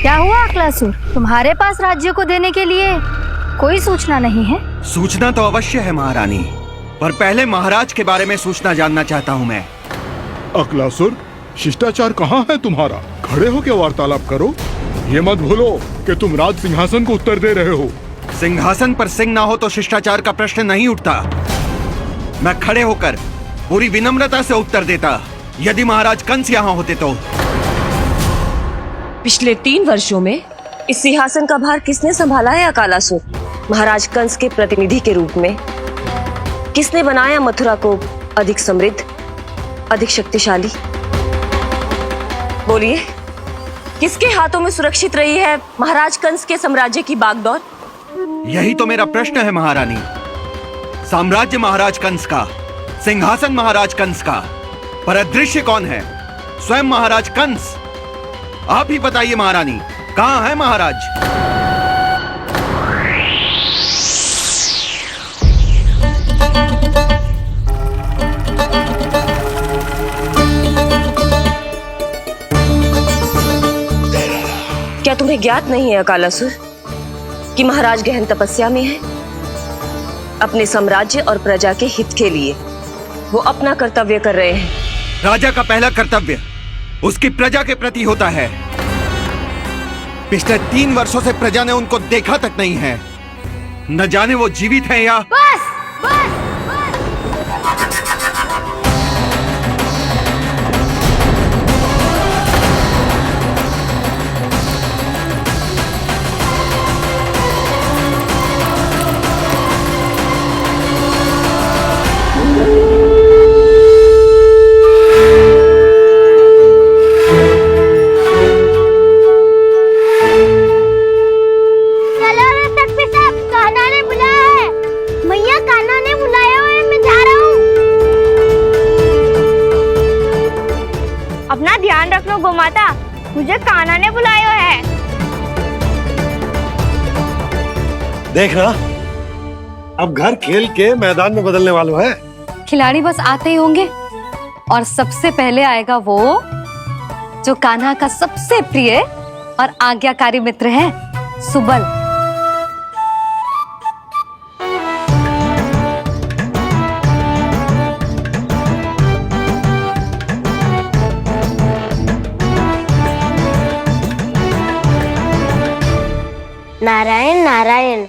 क्या हुआ अकलासुर? तुम्हारे पास राज्य को देने के लिए कोई सूचना नहीं है? सूचना तो अवश्य है महारानी, पर पहले महाराज के बारे में सूचना जानना चाहता हूँ मैं। अकलासुर, शिष्टाचार कहाँ है तुम्हारा? खड़े होकर वार्तालाप करो। ये मत भूलो कि तुम राज सिंहासन को उत्तर दे रहे हो। सिंहासन पर सिंह ना हो तो शिष्टाचार का प्रश्न नहीं उठता। मैं खड़े होकर पूरी विनम्रता से उत्तर देता यदि महाराज कंस यहाँ होते तो। पिछले 3 वर्षों में इस सिंहासन का भार किसने संभाला है अकालासुर? महाराज कंस के प्रतिनिधि के रूप में किसने बनाया मथुरा को अधिक समृद्ध, अधिक शक्तिशाली? बोलिए, किसके हाथों में सुरक्षित रही है महाराज कंस के साम्राज्य की बागडोर? यही तो मेरा प्रश्न है महारानी। साम्राज्य महाराज कंस का, सिंहासन महाराज कंस का, पर अदृश्य कौन है? स्वयं महाराज कंस। आप ही बताइए महारानी, कहाँ है महाराज? क्या तुम्हें ज्ञात नहीं है अकालासुर कि महाराज गहन तपस्या में है? अपने साम्राज्य और प्रजा के हित के लिए वो अपना कर्तव्य कर रहे हैं। राजा का पहला कर्तव्य उसकी प्रजा के प्रति होता है। पिछले 3 वर्षों से प्रजा ने उनको देखा तक नहीं है। न जाने वो जीवित हैं या... बस बस गोमाता, मुझे कान्हा ने बुलाया है। देखना, अब घर खेल के मैदान में बदलने वालों है। खिलाड़ी बस आते ही होंगे और सबसे पहले आएगा वो जो कान्हा का सबसे प्रिय और आज्ञाकारी मित्र है, सुबल। नारायण नारायण,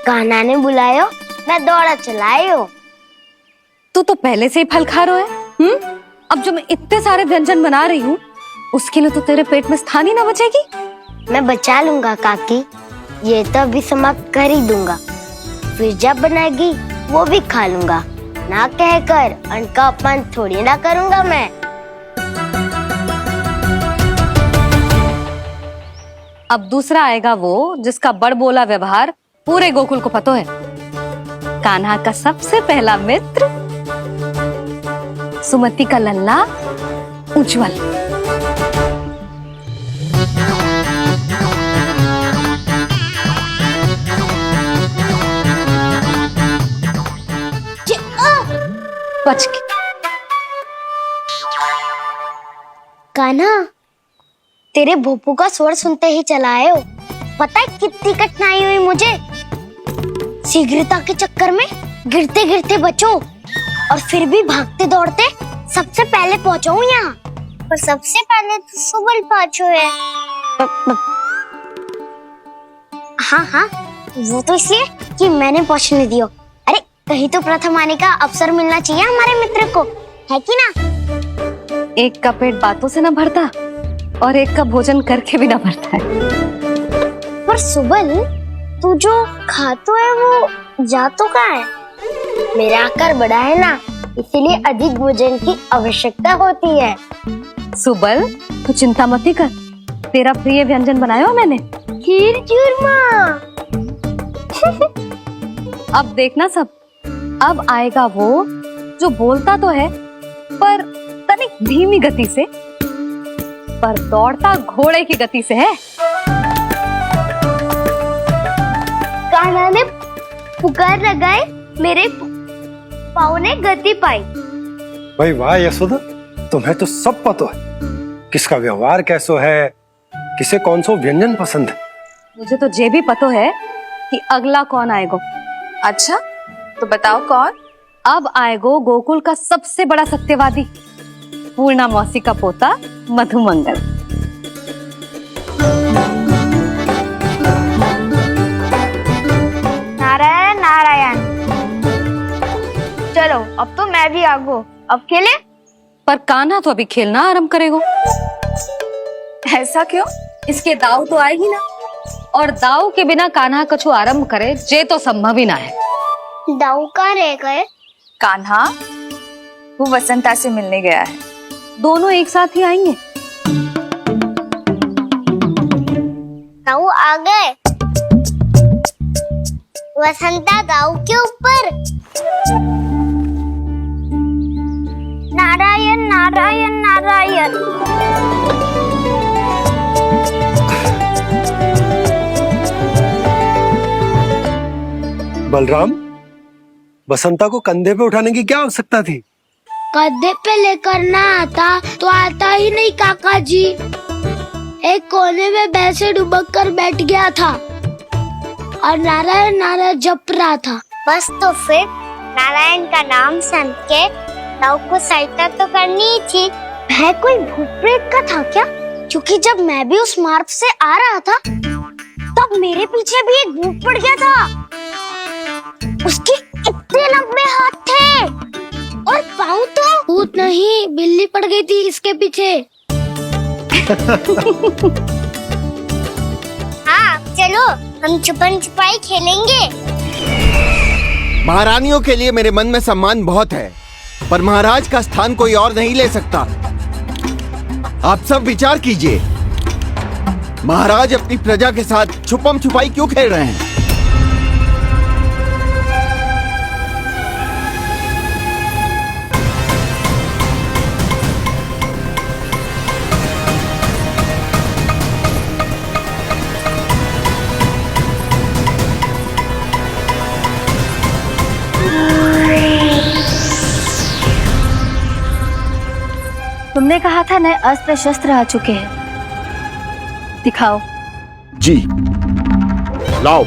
कान्हा ने बुलायो, मैं दौड़ा चलायो। तू तो पहले से ही फल खा रहा है। अब जो मैं इतने सारे व्यंजन बना रही हूँ उसके लिए तो तेरे पेट में स्थान ही ना बचेगी। मैं बचा लूंगा काकी, ये तो अभी समाप्त कर ही दूंगा, फिर जब बनाएगी वो भी खा लूंगा। ना कहकर अन्न का अपमान थोड़ी ना करूंगा मैं। अब दूसरा आएगा वो जिसका बड़ बोला व्यवहार पूरे गोकुल को पता है, कान्हा का सबसे पहला मित्र, सुमति का लल्ला उज्जवल। बच के। कान्हा, तेरे भोपू का स्वर सुनते ही चला आए हो। पता है कितनी कठिनाई हुई मुझे? शीघ्रता के चक्कर में गिरते गिरते बचो और फिर भी भागते दौड़ते सबसे पहले पहुंचा हूँ यहाँ। पर सबसे पहले तो सुबल पहुंचो है। हाँ हाँ, वो तो इसलिए कि मैंने पहुंचने दियो। अरे कहीं तो प्रथम आने का अवसर मिलना चाहिए हमारे मित्र को, है कि ना? एक का पेट बातों से ना भरता और एक का भोजन करके भी ना भरता है। पर सुबल, तू जो खातो है वो जातो कहाँ है? मेरा आकार बड़ा है ना, इसीलिए अधिक भोजन की आवश्यकता होती है। सुबल, तू चिंता मत कर, तेरा प्रिय व्यंजन बनाया हो मैंने, खीर चूरमा। अब देखना सब, अब आएगा वो जो बोलता तो है पर तनिक धीमी गति से, पर दौड़ता घोड़े की गति से है। कान्हा ने पुकार लगाए, मेरे पाँव ने गति पाई। भाई वाह यशोदा, तुम्हें तो सब पता है। किसका व्यवहार कैसो है, किसे कौन सो व्यंजन पसंद है। मुझे तो ये भी पता है कि अगला कौन आएगो। अच्छा, तो बताओ कौन? अब आएगो गोकुल का सबसे बड़ा सत्यवादी, पूर्णा मौसी का पोता मधुमंगल। नारायण नारायण। चलो अब तो मैं भी आगो, अब खेले। पर कान्हा तो अभी खेलना आरंभ करेगो। ऐसा क्यों? इसके दाव तो आएगी ना, और दाव के बिना कान्हा कछु आरंभ करे जे तो संभव ही ना है। दाऊ कहाँ रह गए? कान्हा वो वसंता से मिलने गया है। दोनों एक साथ ही आएंगे। दाऊ आ गए। वसंता दाऊ के ऊपर। नारायण नारायण नारायण। बलराम, बसंता को कंधे पे उठाने की क्या आवश्यकता थी? कंधे पे लेकर ना आता तो आता ही नहीं काका जी। एक कोने में वैसे डुबक कर बैठ गया था और नारायण नारायण जप रहा था। बस तो फिर नारायण का नाम सुन के दाऊ को सहायता तो करनी ही थी। वह कोई भूत प्रेत का था क्या? क्योंकि जब मैं भी उस मार्ग से आ रहा था तब मेरे पीछे भी एक भूत पड़ गया था। उसके इतने लंबे हाथ थे और पाँव तो भूत नहीं, बिल्ली पड़ गई थी इसके पीछे। हाँ चलो हम छुपन छुपाई खेलेंगे। महारानियों के लिए मेरे मन में सम्मान बहुत है, पर महाराज का स्थान कोई और नहीं ले सकता। आप सब विचार कीजिए, महाराज अपनी प्रजा के साथ छुपम छुपाई क्यों खेल रहे हैं? तुमने कहा था नए अस्त्र शस्त्र आ चुके हैं, दिखाओ। जी लाओ।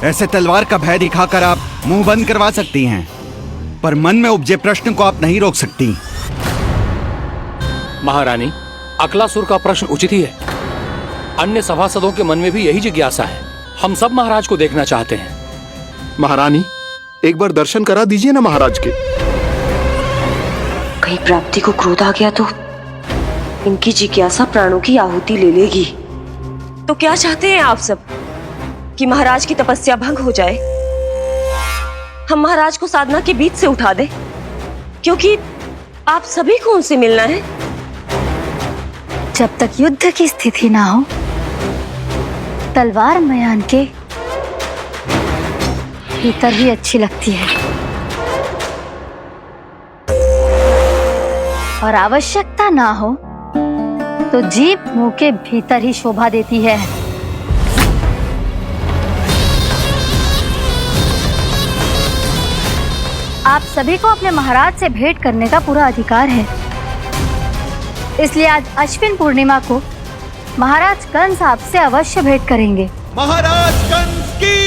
ऐसे तलवार का भय दिखाकर आप मुंह बंद करवा सकती हैं, पर मन में उपजे प्रश्न को आप नहीं रोक सकती। महारानी, अकलासुर का प्रश्न उचित ही है। अन्य सभासदों के मन में भी यही जिज्ञासा है। हम सब महाराज को देखना चाहते हैं। महारानी, एक बार दर्शन करा दीजिए ना महाराज के। कहीं प्राप्ति को क्रोध आ गया तो इनकी जिज्ञासा प्राणों की आहुति ले लेगी। तो क्या चाहते हैं आप सब? कि महाराज की तपस्या भंग हो जाए? हम महाराज को साधना के बीच से उठा दें? क्योंकि आप सभी को उनसे मिलना है। जब तक युद्ध की स्थिति ना हो, तलवार मयान के भीतर ही अच्छी लगती है, और आवश्यकता ना हो तो जीभ मुंह के भीतर ही शोभा देती है। आप सभी को अपने महाराज से भेंट करने का पूरा अधिकार है, इसलिए आज अश्विन पूर्णिमा को महाराज कंस आपसे अवश्य भेंट करेंगे। महाराज कंस की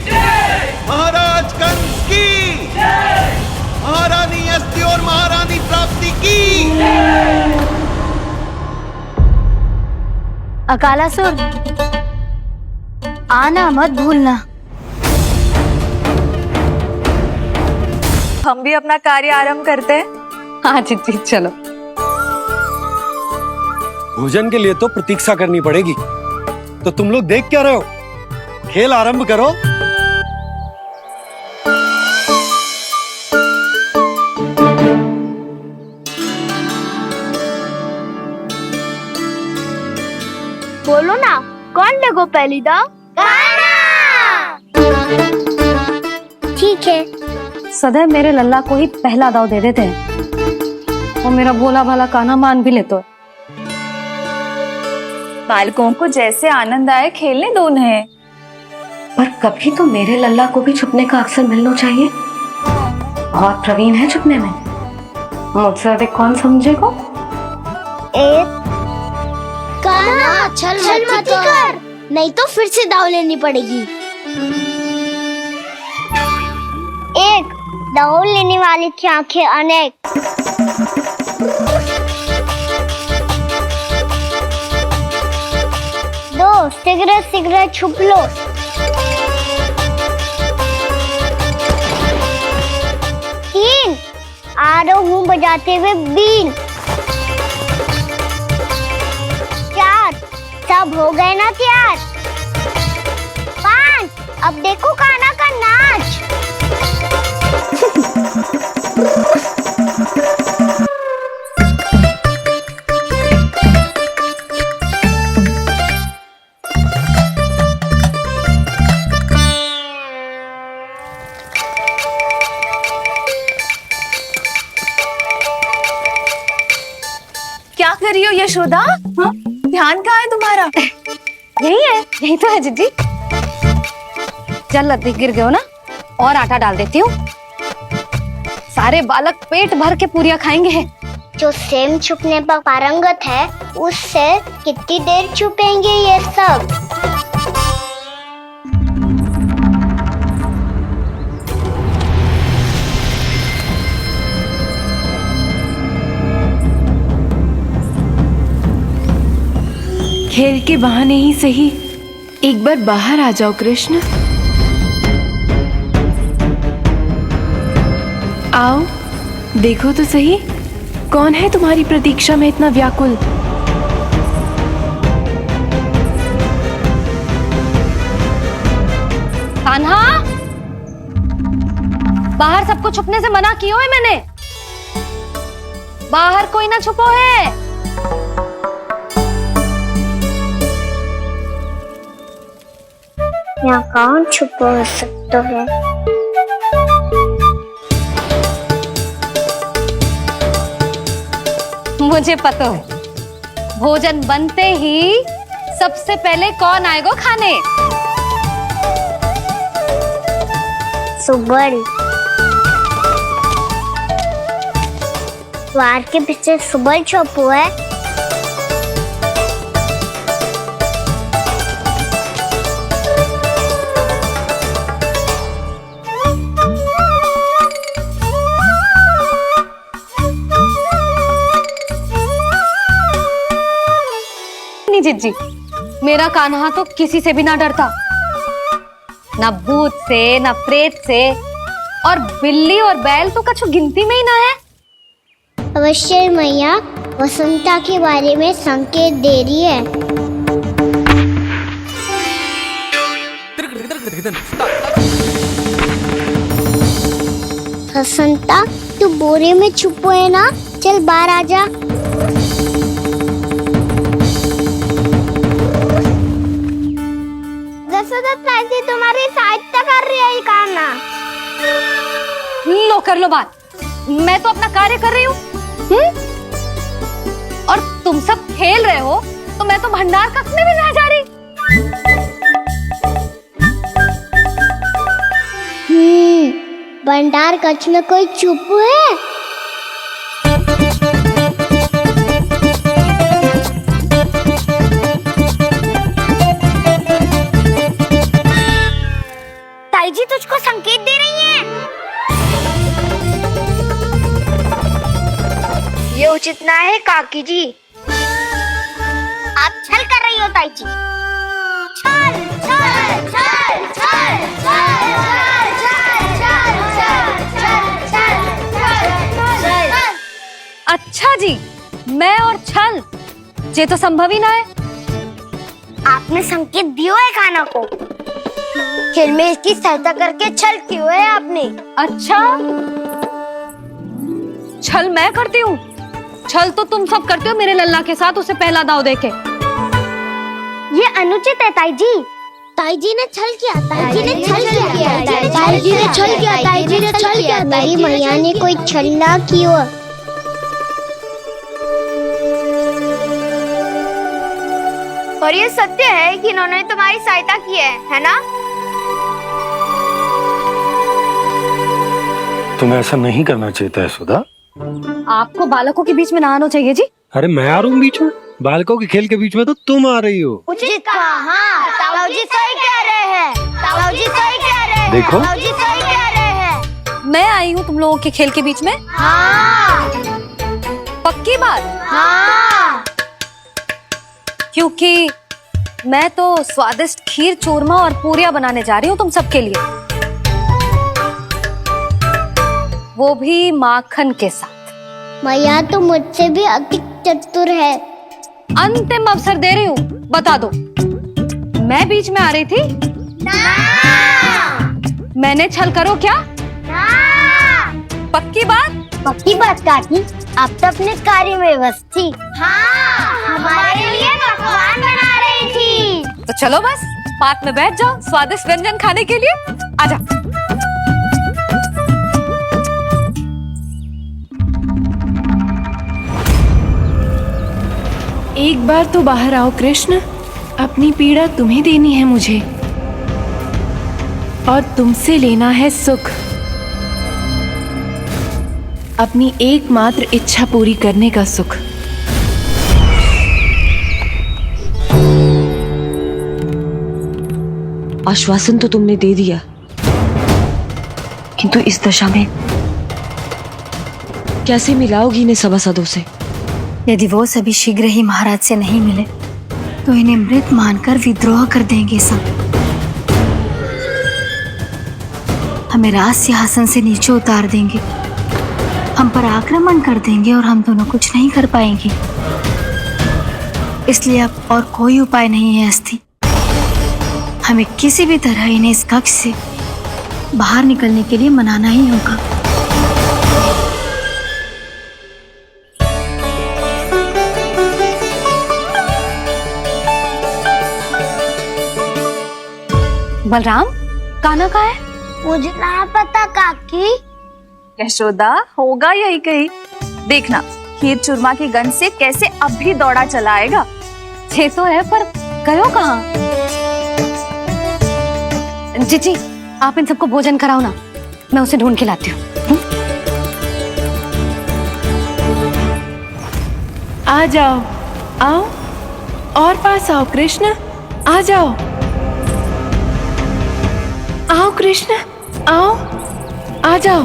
जय! महाराज कंस की जय! महारानी अस्ति और महारानी प्राप्ति की जय! अकालासुर, आना मत भूलना। हम भी अपना कार्य आरंभ करते हैं। हाँ जी चलो। भोजन के लिए तो प्रतीक्षा करनी पड़ेगी, तो तुम लोग देख क्या रहे हो? खेल आरंभ करो। बोलो ना, कौन लगो पहली दाव? ठीक है, सदैव मेरे लल्ला को ही पहला दाव दे देते हैं और मेरा भोला भाला कान्हा मान भी लेते। बालकों को जैसे आनंद आए खेलने दो उन्हें। पर कभी तो मेरे लल्ला को भी छुपने का अवसर मिलना चाहिए। बहुत प्रवीण है छुपने में, मुझसे अधिक कौन समझेगा। कान्हा छल मत कर, नहीं तो फिर से दाव लेनी पड़ेगी। एक दाव लेने वाले की आंखें अनेक। दो शीघ्र छुप लो। तीन आ रहा हूँ बजाते हुए बीन। चार सब हो गए ना तैयार। पांच अब देखो कान्हा का नाच। क्या कर रही हो यशोदा? हाँ? ध्यान कहाँ है तुम्हारा? यही है, यही तो है जीजी। चल अधिक गिर गए हो ना, और आटा डाल देती हूँ। सारे बालक पेट भर के पूरियां खाएंगे। जो सेम छुपने पर पारंगत है, उससे कितनी देर छुपेंगे ये सब? खेल के बहाने ही सही एक बार बाहर आ जाओ कृष्ण। आओ देखो तो सही, कौन है तुम्हारी प्रतीक्षा में इतना व्याकुल। कान्हा, बाहर सबको छुपने से मना किया है मैंने। बाहर कोई ना छुपो है। यहाँ कौन छुपा हो सकता है? मुझे पता है, भोजन बनते ही सबसे पहले कौन आएगा खाने? सुबल। द्वार के पीछे सुबल छुपा है। जीजी, मेरा कान्हा तो किसी से भी ना डरता, ना भूत से, ना प्रेत से, और बिल्ली और बैल तो कछु गिनती में ही ना है। अवश्य मैया वसंता के बारे में संकेत दे रही है। वसंता तू बोरे में छुपो है ना, चल बाहर आ जा। तुम्हारी सहायता कर रही है कान्हा। लो कर लो बात, मैं तो अपना कार्य कर रही हूँ। और तुम सब खेल रहे हो तो मैं तो भंडार कक्ष में भी नहीं जा रही। भंडार कक्ष में कोई चुप है? ताई जी तुझको संकेत दे रही है। ये उचित ना है काकी जी। आप छल कर रही हो ताई जी। छल छल छल छल छल छल। अच्छा जी, मैं और छल, ये तो संभव ही ना है। आपने संकेत दियो है कान्हा को, खेल में इसकी सहायता करके छल क्यों है आपने? अच्छा, छल मैं करती हूँ? छल तो तुम सब करते हो मेरे लल्ला के साथ, उसे पहला दाव देके। ये अनुचित है ताई जी। ताई जी ने छल किया, ताई जी ने छल किया, ताई जी ने छल किया, ताई जी ने छल किया। मेरी मैया ने कोई छल्ला किया। और ये सत्य है कि इन्होंने तुम्हारी सहायता की है ना? तुम्हें ऐसा नहीं करना चाहिए था यशोदा। आपको बालकों के बीच में ना आना चाहिए जी। अरे मैं आ रहा हूँ बीच में? बालकों के खेल के बीच में तो तुम आ रही हो। उचित कहा। हाँ, ताऊ जी सही कह रहे हैं, ताऊ जी सही कह रहे हैं, देखो। ताऊ जी सही कह रहे हैं। मैं आई हूँ तुम लोगों के खेल के बीच में। हाँ, पक्की बात? हाँ। क्योंकि मैं तो स्वादिष्ट खीर, चूरमा और पूरियां बनाने जा रही हूँ तुम सबके लिए, वो भी माखन के साथ। मैया तो मुझसे भी अधिक चतुर है। अंतिम अवसर दे रही हूँ, बता दो, मैं बीच में आ रही थी? ना। मैंने छल करो क्या? ना। पक्की बात? पक्की बात काकी, आप तो अपने कार्य में व्यस्त थी। हाँ, हमारे लिए पकवान बना रही थी। तो चलो बस पात में बैठ जाओ स्वादिष्ट व्यंजन खाने के लिए। आजा। एक बार तो बाहर आओ कृष्ण, अपनी पीड़ा तुम्हें देनी है मुझे, और तुमसे लेना है सुख। अपनी एकमात्र इच्छा पूरी करने का सुख। आश्वासन तो तुमने दे दिया, किंतु इस दशा में कैसे मिलाओगी इन्हें सभासदों से? यदि वो सभी शीघ्र ही महाराज से नहीं मिले तो इन्हें मृत मानकर विद्रोह कर देंगे सब। हमें राज सिंहासन से नीचे उतार देंगे, हम पर आक्रमण कर देंगे और हम दोनों कुछ नहीं कर पाएंगे। इसलिए अब और कोई उपाय नहीं है अस्थि। हमें किसी भी तरह इन्हें इस कक्ष से बाहर निकलने के लिए मनाना ही होगा। बलराम, कान्हा कहाँ है? मुझे ना पता काकी। यशोदा, होगा यही कहीं। देखना खीर चूरमा की गंध से कैसे अब भी दौड़ा चला आएगा। छे तो है पर गयो कहाँ? जीजी, आप इन सबको भोजन कराओ ना, मैं उसे ढूंढ के लाती हूँ। आ जाओ, आओ और पास आओ कृष्ण, आ जाओ। आओ कृष्ण, आओ, आ जाओ।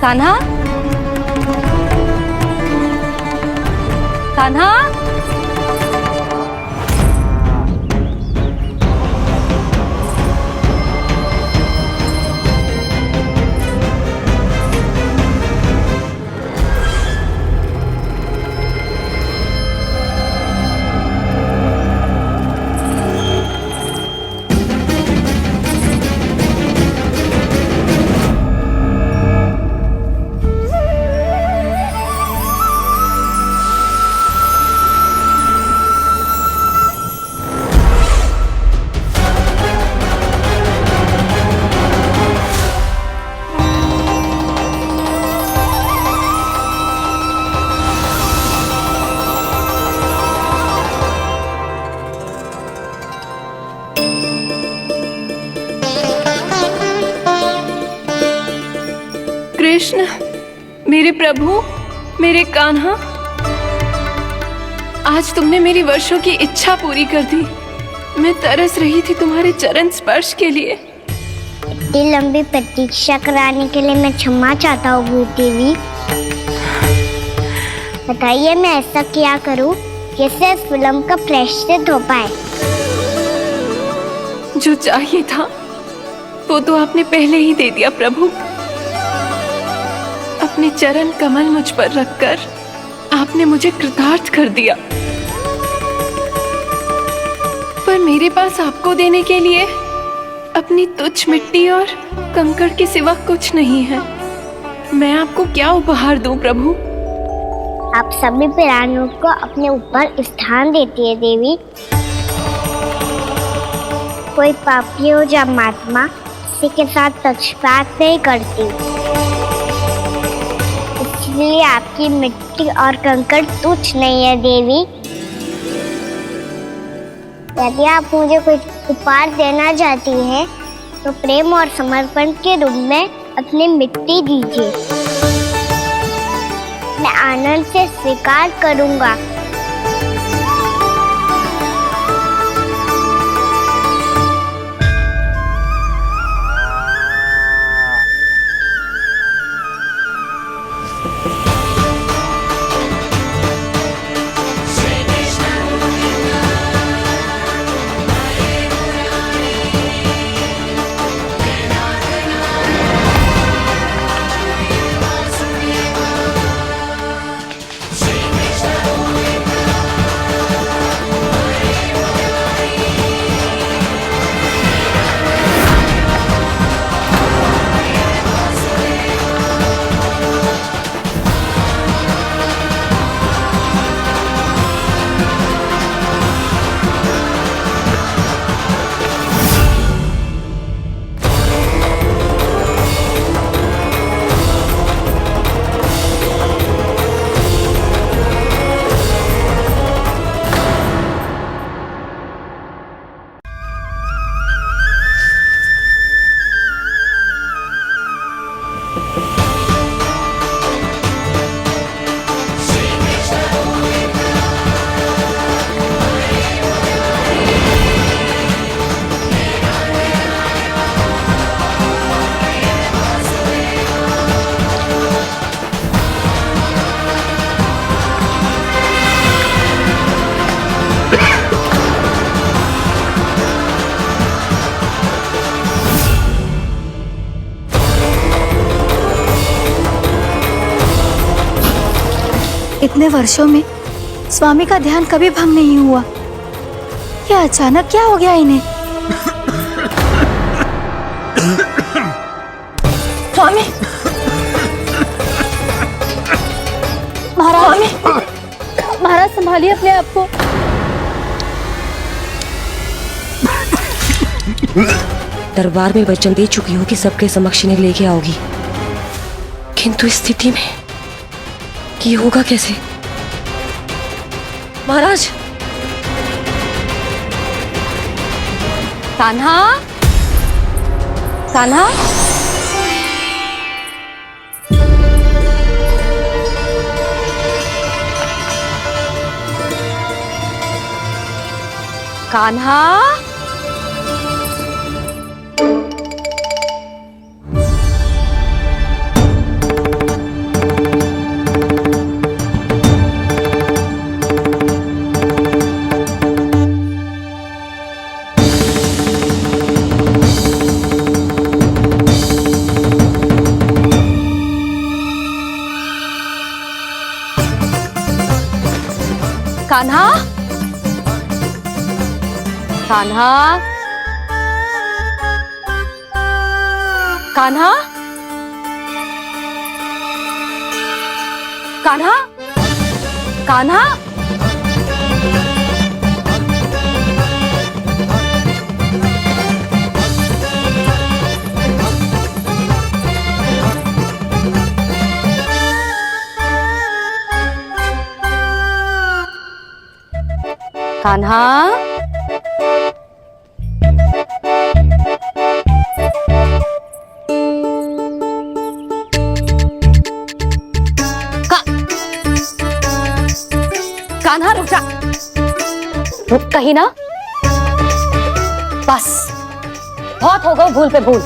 कान्हा, कान्हा, कृष्ण, मेरे प्रभु, मेरे कान्हा, आज तुमने मेरी वर्षों की इच्छा पूरी कर दी। मैं तरस रही थी तुम्हारे चरण स्पर्श के लिए। इतनी लंबी प्रतीक्षा कराने के लिए मैं क्षमा चाहता हूँ भूत देवी। बताइए मैं ऐसा क्या करूँ जिससे फिल्म का प्रायश्चित हो पाए? जो चाहिए था वो तो आपने पहले ही दे दिया प्रभु। अपने चरण कमल मुझ पर रखकर आपने मुझे कृतार्थ कर दिया। पर मेरे पास आपको देने के लिए अपनी तुच्छ मिट्टी और कंकड़ के सिवा कुछ नहीं है। मैं आपको क्या उपहार दूं प्रभु? आप सभी प्राणियों को अपने ऊपर स्थान देती है देवी। कोई पापी हो या महात्मा, किसी के साथ पक्षपात नहीं करती, इसलिए आपकी मिट्टी और कंकड़ तुच्छ नहीं है देवी। यदि आप मुझे कुछ उपहार देना चाहती हैं, तो प्रेम और समर्पण के रूप में अपनी मिट्टी दीजिए। मैं आनंद से स्वीकार करूंगा। इतने वर्षों में स्वामी का ध्यान कभी भंग नहीं हुआ। ये अचानक क्या हो गया इन्हें? स्वामी, महाराज, महाराज संभालिए अपने आप को। दरबार में वचन दे चुकी हो कि सबके समक्ष इन्हें लेके आओगी, किंतु इस स्थिति में ये होगा कैसे? महाराज! कान्हा, कान्हा, कान्हा, कान्हा, कान्हा, कान्हा, कान्हा, कान्हा, कान्हा, कान्हा रुक जा, रुक कहीं ना। बस बहुत हो गई भूल पे भूल,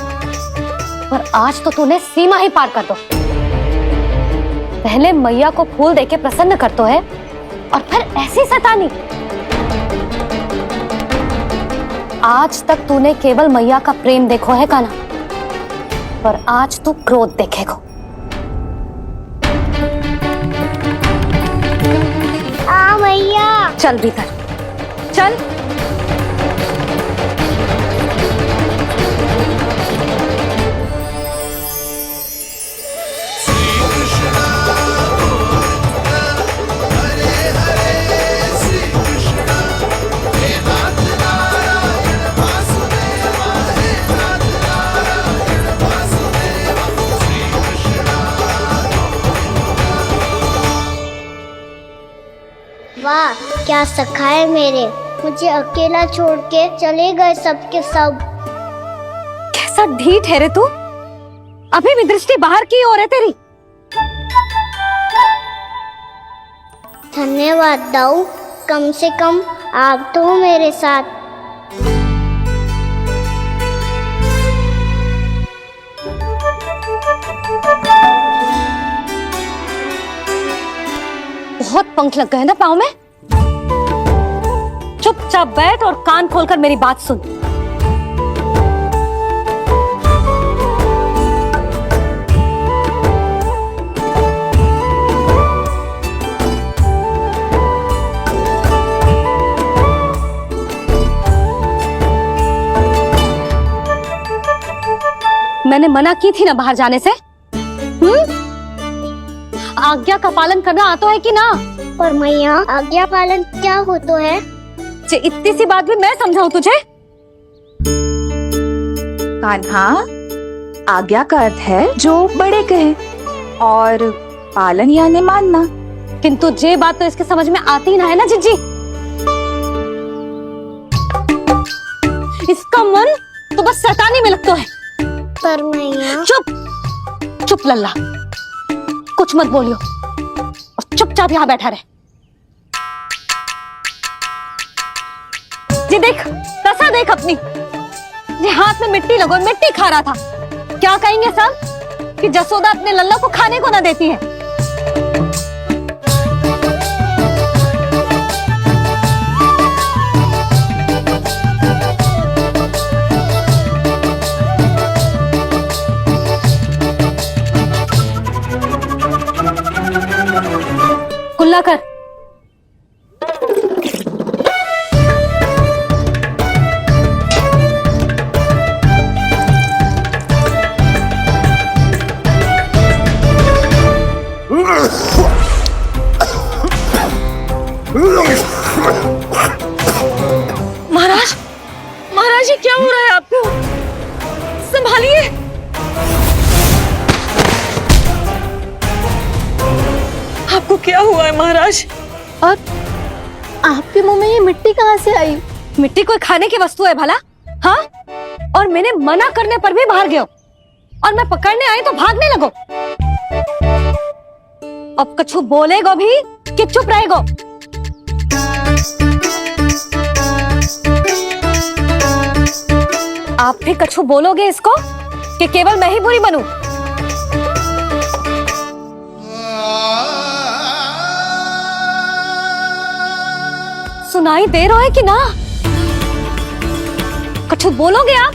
पर आज तो तूने सीमा ही पार कर दो। पहले मैया को फूल देके प्रसन्न कर तो है, और फिर ऐसी सतानी। आज तक तूने केवल मैया का प्रेम देखो है कान्हा, पर आज तू क्रोध देखेगा। मैया चल भीतर, चल। क्या सखा है मेरे, मुझे अकेला छोड़ के चले गए सबके सब। कैसा ढीठ है रे तू, अभी भी दृष्टि बाहर की ओर है तेरी। धन्यवाद दाऊ, कम से कम आप तो हो मेरे साथ। बहुत पंख लग गए ना पाँव में। चुपचाप बैठ और कान खोलकर मेरी बात सुन। मैंने मना की थी ना बाहर जाने से। आज्ञा का पालन करना आता है कि ना? पर मैया, आज्ञा पालन क्या होता है? इतनी सी बात भी मैं समझाऊं तुझे? कान्हा, आज्ञा का अर्थ है जो बड़े कहे, और पालन यानी मानना। किंतु ये बात तो इसके समझ में आती ही ना है ना जिज्जी। इसका मन तो बस शैतानी में लगता है। पर मैया। चुप चुप लल्ला, कुछ मत बोलियो और चुपचाप यहाँ बैठा रहे। जी देख, दशा देख अपनी। जी हाथ में मिट्टी लगो, मिट्टी खा रहा था। क्या कहेंगे सब कि जसोदा अपने लल्ला को खाने को ना देती है। कुल्ला कर। महाराज, महाराज, ये क्या हो रहा है आपको? संभालिए। आपको क्या हुआ है महाराज? और आपके मुंह में ये मिट्टी कहाँ से आई? मिट्टी कोई खाने की वस्तु है भला? हाँ? और मैंने मना करने पर भी बाहर गए और मैं पकड़ने आई तो भागने लगो। अब कछु बोलेगो भी कि चुप रहेगो? आप भी कछु बोलोगे इसको कि केवल मैं ही बुरी बनूं? सुनाई दे रहा है कि ना? कछु बोलोगे आप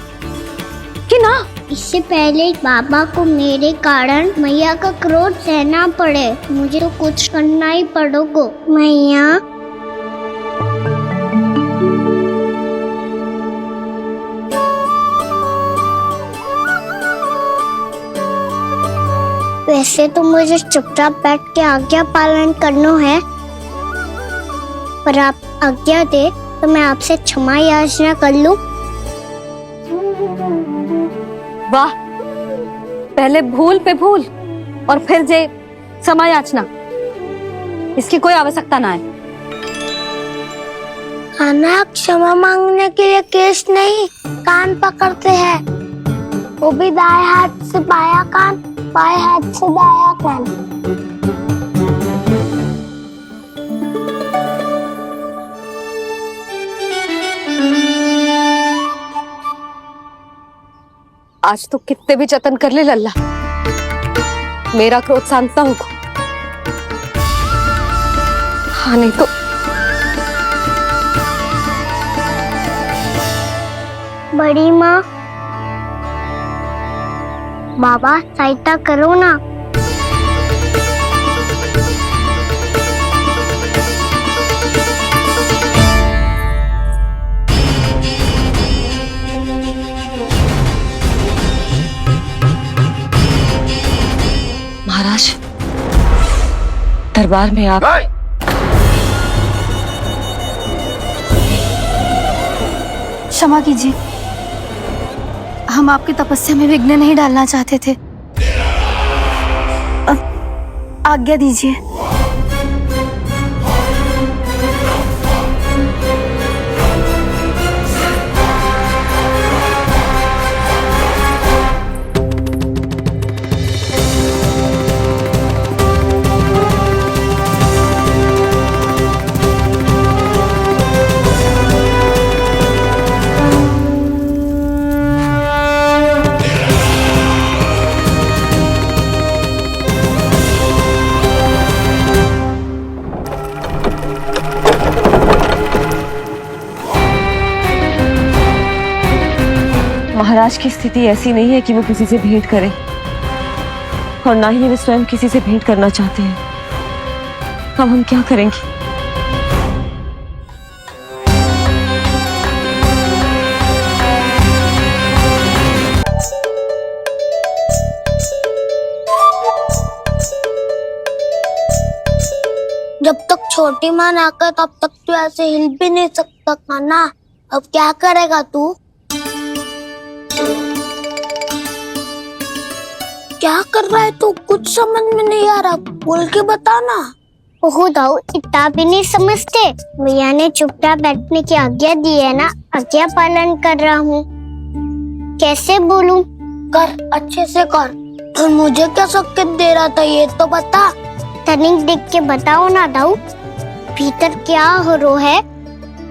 कि ना? इससे पहले बाबा को मेरे कारण मैया का क्रोध सहना पड़े, मुझे तो कुछ करना ही पड़ेगा। मैया, वैसे तो मुझे चुपचाप बैठ के आज्ञा पालन करना है, पर आप आज्ञा दे तो मैं आपसे क्षमा याचना कर लूं। वाह, पहले भूल पे भूल और फिर जे क्षमा याचना, इसकी कोई आवश्यकता ना है। खाना क्षमा मांगने के लिए केस नहीं, कान पकड़ते हैं, वो भी दाएं हाथ से बायां कान, बाएं हाथ से दायां कान। आज तो कितने भी जतन कर ले लल्ला, मेरा क्रोध शांत ना होगा। हाँ नहीं तो बड़ी माँ, बाबा सहायता करो ना। महाराज, दरबार में आप क्षमा कीजिए, हम आपकी तपस्या में विघ्न नहीं डालना चाहते थे। अब आज्ञा दीजिए। महाराज की स्थिति ऐसी नहीं है कि वो किसी से भेंट करें, और ना ही वे स्वयं किसी से भेंट करना चाहते हैं। अब हम क्या करेंगे? जब तक छोटी माँ ना कर तब तक तू ऐसे हिल भी नहीं सकता कान्हा। अब क्या करेगा तू? क्या कर रहा है तू? कुछ समझ में नहीं आ रहा, बोल के बता ना। ओहो दाऊ, इतना भी नहीं समझते। भैया ने चुपचाप बैठने की आज्ञा दी है ना, आज्ञा पालन कर रहा हूँ। कैसे बोलूं? कर, अच्छे से कर। और मुझे क्या संकेत दे रहा था ये तो बता। तनिक देख के बताओ ना दाऊ, भीतर क्या हो रो है?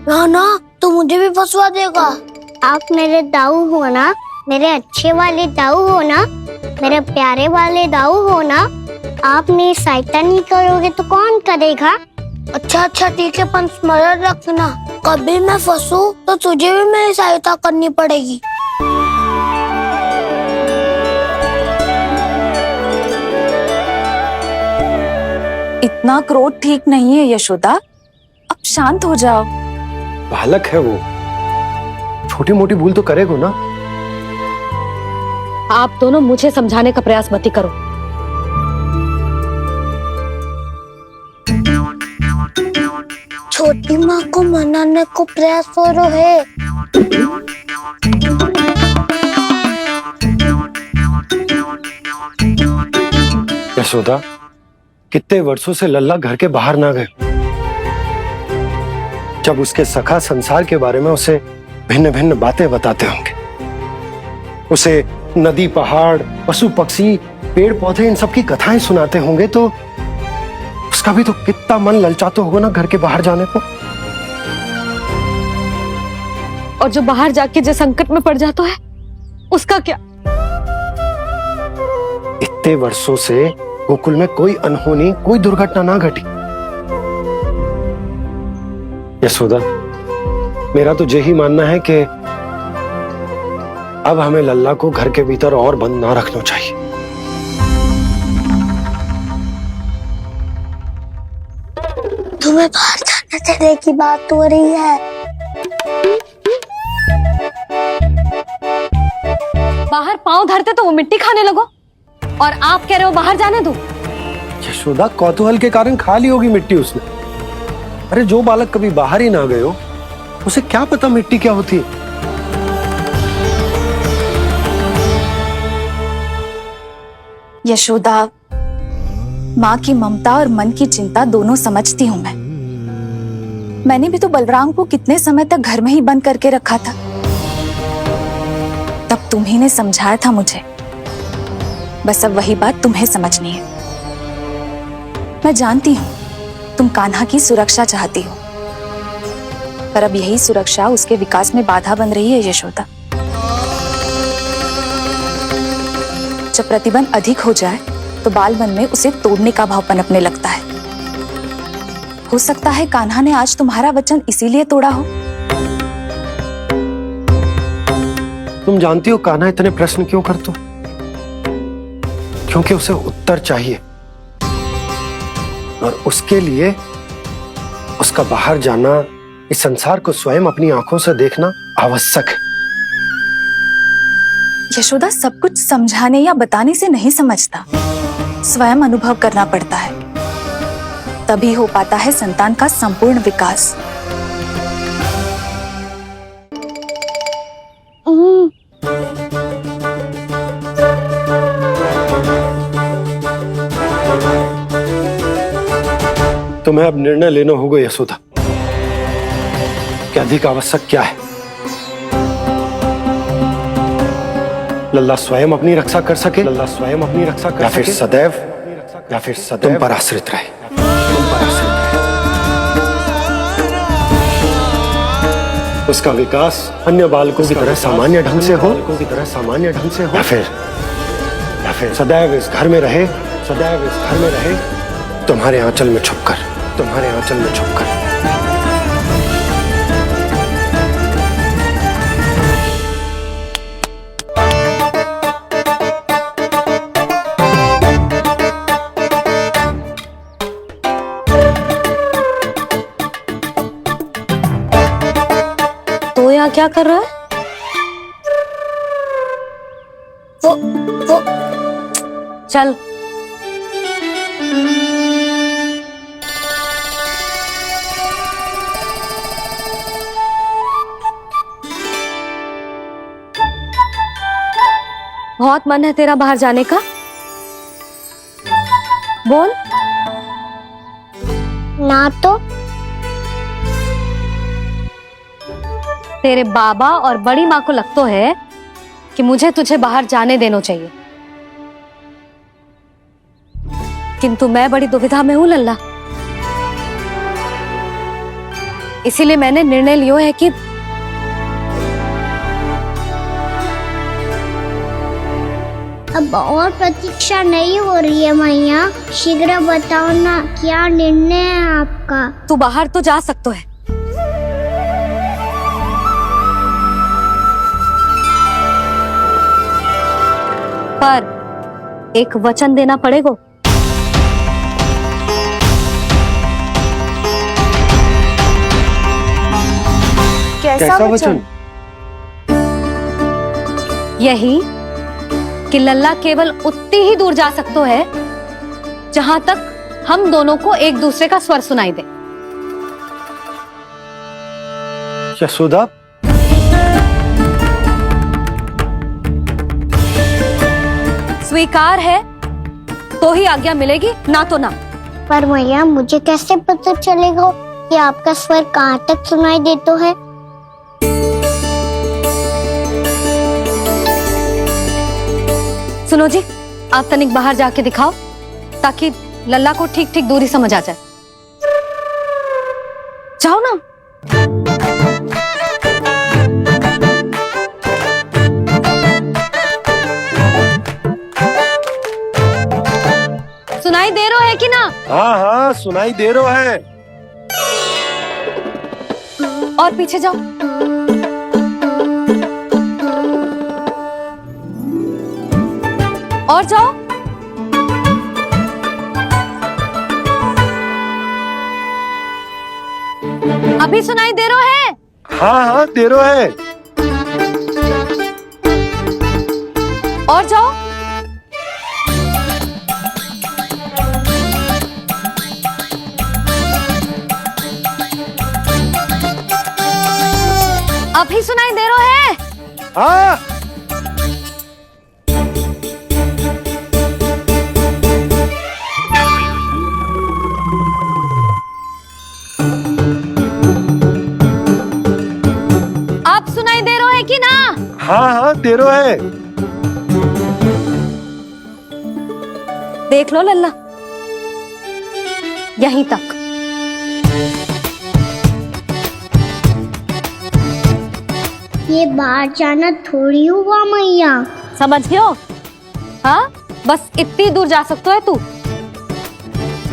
ना तू मुझे भी फंसवा देगा। आप मेरे दाऊ हो ना, मेरे अच्छे वाले दाऊ हो ना, मेरे प्यारे वाले दाऊ हो ना। आप मेरी सहायता नहीं करोगे तो कौन करेगा? अच्छा ठीक है, पर स्मरण रखना, कभी मैं फंसू तो तुझे भी मेरी सहायता करनी पड़ेगी। इतना क्रोध ठीक नहीं है यशोदा, अब शांत हो जाओ। बालक है वो, छोटी मोटी भूल तो करेगा ना। आप दोनों मुझे समझाने का प्रयास मत ही करो। छोटी माँ को मनाने को प्रयास हो रहा है। यशोदा, कितने वर्षों से लल्ला घर के बाहर ना गए। जब उसके सखा संसार के बारे में उसे भिन्न भिन्न बातें बताते होंगे, उसे नदी, पहाड़, पशु पक्षी, पेड़ पौधे, इन सब की कथाएं सुनाते होंगे, तो उसका भी तो कितना मन ललचाता होगा ना घर के बाहर जाने को। और जो बाहर जाके जो संकट में पड़ जाता है उसका क्या? इतने वर्षों से गोकुल में कोई अनहोनी, कोई दुर्घटना ना घटी। यशोदा, मेरा तो यही मानना है कि अब हमें लल्ला को घर के भीतर और बंद ना रखना चाहिए। तुम्हें बाहर जाने देने की बात हो रही है। बाहर पांव धरते तो वो मिट्टी खाने लगो, और आप कह रहे हो बाहर जाने दो। यशोदा, कौतूहल के कारण खा ली होगी मिट्टी उसने। अरे जो बालक कभी बाहर ही ना गए हो, उसे क्या पता मिट्टी क्या होती है। यशोदा, माँ की ममता और मन की चिंता दोनों समझती हूँ मैं। मैंने भी तो बलराम को कितने समय तक घर में ही बंद करके रखा था। तब तुम्ही ने समझाया था मुझे, बस अब वही बात तुम्हें समझनी है। मैं जानती हूँ तुम कान्हा की सुरक्षा चाहती हो, पर अब यही सुरक्षा उसके विकास में बाधा बन रही है यशोदा। जब प्रतिबंध अधिक हो जाए तो बाल मन में उसे तोड़ने का भाव पनपने लगता है। हो सकता है कान्हा ने आज तुम्हारा वचन इसीलिए तोड़ा हो। तुम जानती हो कान्हा इतने प्रश्न क्यों करता? क्योंकि उसे उत्तर चाहिए, और उसके लिए उसका बाहर जाना, इस संसार को स्वयं अपनी आंखों से देखना आवश्यक है। यशोदा, सब कुछ समझाने या बताने से नहीं समझता, स्वयं अनुभव करना पड़ता है, तभी हो पाता है संतान का संपूर्ण विकास। तुम्हें अब निर्णय लेना होगा यशोदा कि अधिक आवश्यक क्या है। लल्ला स्वयं अपनी रक्षा कर सके, लल्ला स्वयं अपनी रक्षा कर सके, या फिर सदैव तुम पर आश्रित रहे, तुम पर आश्रित रहे। उसका विकास अन्य बालकों की तरह सामान्य ढंग से हो, या फिर सदैव इस घर में रहे, सदैव इस घर में रहे, तुम्हारे आंचल में छुपकर, तुम्हारे आंचल में छुपकर। क्या कर रहा है? वो चल। बहुत मन है तेरा बाहर जाने का? बोल। ना तो तेरे बाबा और बड़ी माँ को लगता है कि मुझे तुझे बाहर जाने देना चाहिए, किंतु मैं बड़ी दुविधा में हूं लल्ला। इसीलिए मैंने निर्णय लिया है कि अब और प्रतीक्षा नहीं हो रही है मैया। शीघ्र बताओ ना, क्या निर्णय है आपका? तू बाहर तो जा सकता है, पर एक वचन देना पड़ेगा। कैसा वचन? यही कि लल्ला केवल उतनी ही दूर जा सकता है जहां तक हम दोनों को एक दूसरे का स्वर सुनाई दे। यशोदा, स्वीकार है तो ही आज्ञा मिलेगी, ना तो ना। पर मैया मुझे कैसे पता चलेगा कि आपका स्वर कहाँ तक सुनाई देता है? सुनो जी, आप तनिक बाहर जाके दिखाओ ताकि लल्ला को ठीक ठीक दूरी समझ आ जाए। जाओ ना। सुनाई दे रहा है कि ना? हाँ हाँ सुनाई दे रहा है। और पीछे जाओ। और जाओ। अभी सुनाई दे रहा है? हाँ हाँ दे रहा है। और जाओ। अभी सुनाई दे रहा है? हाँ। आप सुनाई दे रहा है कि ना? हाँ हाँ दे रहा है। देख लो लल्ला, यहीं तक। ये बाहर जाना थोड़ी हुआ मैया। समझियो? हाँ, बस इतनी दूर जा सकता है तू।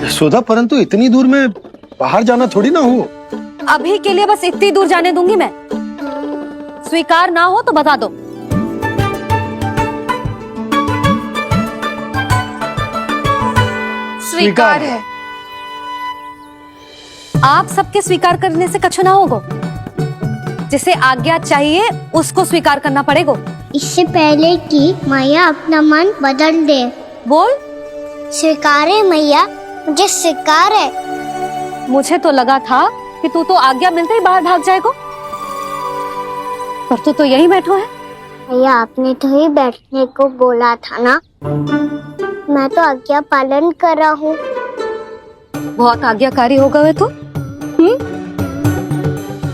यशोदा, परंतु इतनी दूर में बाहर जाना थोड़ी ना हो। अभी के लिए बस इतनी दूर जाने दूंगी मैं। स्वीकार ना हो तो बता दो। स्वीकार है। आप सबके स्वीकार करने से कछु ना होगा। जिसे आज्ञा चाहिए उसको स्वीकार करना पड़ेगा। इससे पहले कि मैया अपना मन बदल दे। बोल। स्वीकार है मैया, मुझे स्वीकार है। मुझे तो लगा था कि तू तो आज्ञा मिलते ही बाहर भाग जाएगा, पर तू तो यहीं बैठो है। भैया आपने तो ही बैठने को बोला था ना, मैं तो आज्ञा पालन कर रहा हूँ। बहुत आज्ञाकारी हो गए तो।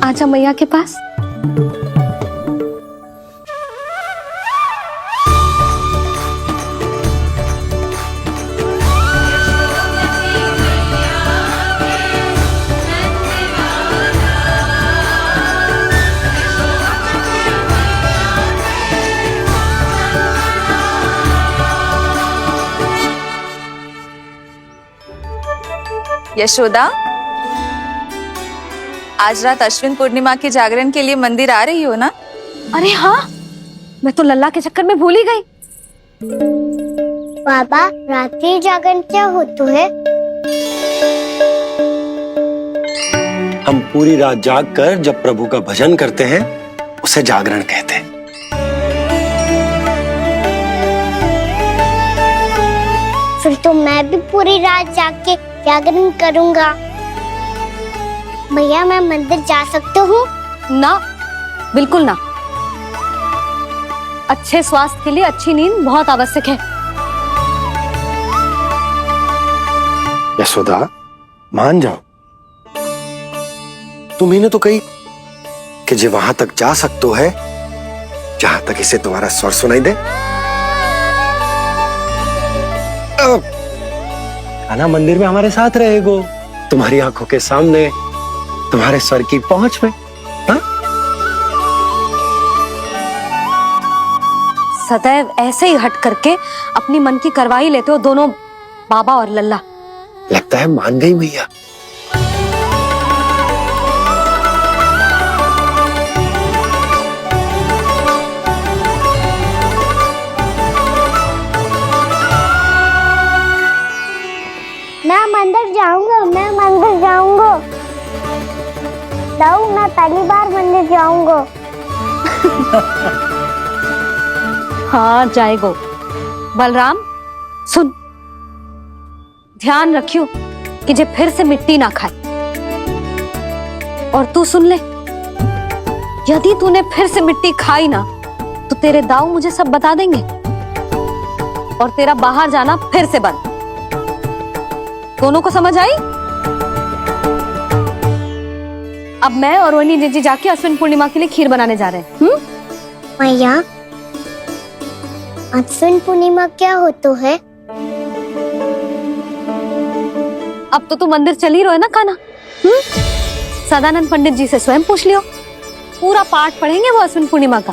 आजा मैया के पास। यशोदा, आज रात अश्विन पूर्णिमा के जागरण के लिए मंदिर आ रही हो ना? अरे हाँ, मैं तो लल्ला के चक्कर में भूल ही गई। बाबा, रात्रि जागरण क्या होता है? हम पूरी रात जाग कर जब प्रभु का भजन करते हैं उसे जागरण कहते हैं। फिर तो मैं भी पूरी रात जाके जागरण करूंगा। भैया मैं मंदिर जा सकती हूँ? ना, बिल्कुल ना। अच्छे स्वास्थ्य के लिए अच्छी नींद बहुत आवश्यक है। यशोदा, मान जाओ। तुम्ही ने तो कही कि जे वहां तक जा सकते है जहां तक इसे तुम्हारा स्वर सुनाई दे। कान्हा मंदिर में हमारे साथ रहेगो, तुम्हारी आंखों के सामने, तुम्हारे स्वर की पहुंच में। हा? सदैव ऐसे ही हट करके अपनी मन की करवाई लेते हो दोनों बाबा और लल्ला। लगता है मान गई मैया। मैं मंदिर जाऊंगा, मैं मंदिर जाऊंगा। दाऊ, मैं पहली बार मंदिर जाऊंगा। हाँ जाएगो। बलराम सुन, ध्यान रखियो कि जे फिर से मिट्टी ना खाए। और तू सुन ले, यदि तूने फिर से मिट्टी खाई ना तो तेरे दाऊ मुझे सब बता देंगे और तेरा बाहर जाना फिर से बंद। दोनों को समझ आई? अब मैं और रोहिणी जीजी जाके अश्विन पूर्णिमा के लिए खीर बनाने जा रहे हैं। मैया, अश्विन पूर्णिमा क्या होता है? अब तो तू मंदिर चल ही रहो है ना कान्हा? सदानंद पंडित जी से स्वयं पूछ लियो, पूरा पाठ पढ़ेंगे वो अश्विन पूर्णिमा का।